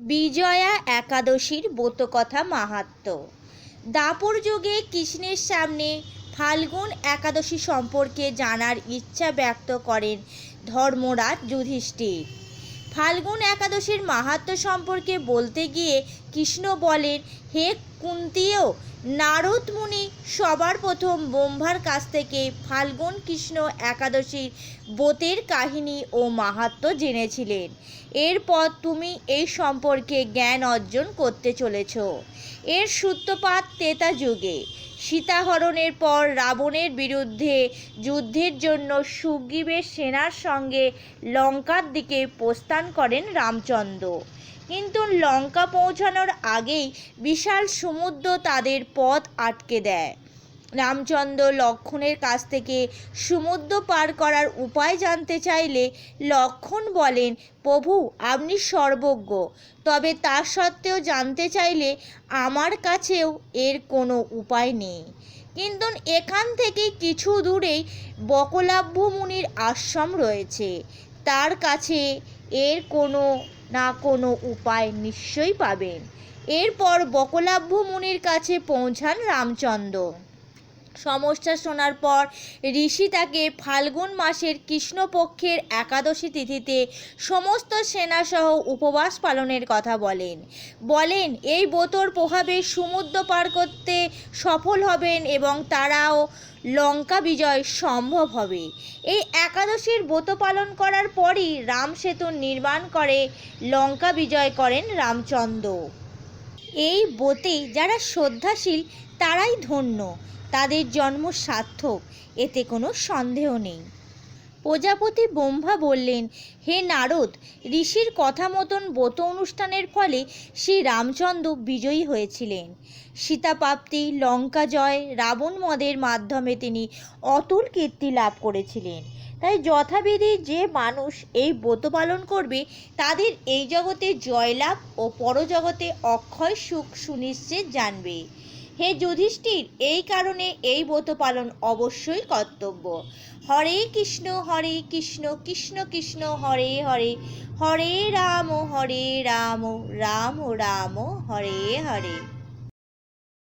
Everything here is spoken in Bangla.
বিজয়া একাদশীর ব্রতকথা মাহাত্ম্য। দাপর যুগে কৃষ্ণের সামনে ফাল্গুন একাদশী সম্পর্কে জানার ইচ্ছা ব্যক্ত করেন ধর্মরাজ যুধিষ্ঠির। ফাল্গুন একাদশীর মাহাত্ম্য সম্পর্কে বলতে গিয়ে কৃষ্ণ বলেন, হে কুন্তীয়, নারদ মুনি সবার প্রথম ব্রহ্মার কাছ থেকে ফাল্গুন কৃষ্ণ একাদশীর ব্রতের কাহিনী ও মাহাত্ম্য জেনেছিলেন। এরপর তুমি এই সম্পর্কে জ্ঞান অর্জন করতে চলেছ। এর সূত্রপাত ত্রেতা যুগে। সীতাহরণের পর রাবণের বিরুদ্ধে যুদ্ধের জন্য সুগ্রীবের সেনার সঙ্গে লঙ্কার দিকে প্রস্থান করেন রামচন্দ্র। কিন্তু লঙ্কা পৌঁছানোর আগেই বিশাল সমুদ্র তাদের পথ আটকে দেয়। রামচন্দ্র লক্ষ্মণের কাছ থেকে সমুদ্র পার করার উপায় জানতে চাইলে লক্ষ্মণ বলেন, প্রভু আপনি সর্বজ্ঞ, তবে তা সত্ত্বেও জানতে চাইলে আমার কাছেও এর কোনো উপায় নেই। কিন্তু এখান থেকে কিছু দূরেই বকলাভ্য মুনির আশ্রম রয়েছে, তার কাছে এর কোনো না কোনো উপায় নিশ্চয়ই পাবেন। এরপর বকলাভ্য মুনির কাছে পৌঁছান রামচন্দ্র। সমস্যা শোনার পর ঋষি তাকে ফাল্গুন মাসের কৃষ্ণপক্ষের একাদশী তিথিতে সমস্ত সেনাসহ উপবাস পালনের কথা বলেন এই ব্রতর প্রভাবে সমুদ্র পার করতে সফল হবেন এবং তারাও লঙ্কা বিজয় সম্ভব হবে। এই একাদশীর ব্রত পালন করার পরই রাম সেতু নির্মাণ করে লঙ্কা বিজয় করেন রামচন্দ্র। এই ব্রতে যারা শ্রদ্ধাশীল তারাই ধন্য, তাদের জন্ম সার্থক, এতে কোনো সন্দেহ নেই। প্রজাপতি ব্রহ্মা বললেন, হে নারদ, ঋষির কথা মতন ব্রত অনুষ্ঠানের ফলে শ্রী রামচন্দ্র বিজয়ী হয়েছিলেন। সীতাপ্রাপ্তি, লঙ্কা জয়, রাবণ বধের মাধ্যমে তিনি অতুল কীর্তি লাভ করেছিলেন। তাই যথাবিধি যে মানুষ এই ব্রত পালন করবে তাদের এই জগতে জয়লাভ ও পরজগতে অক্ষয় সুখ সুনিশ্চিত জানবে। হে যুধিষ্ঠির, এই কারণে এই ব্রত পালন অবশ্যই কর্তব্য। হরে কৃষ্ণ কৃষ্ণ কৃষ্ণ হরে হরে, হরে রাম রাম রাম হরে হরে।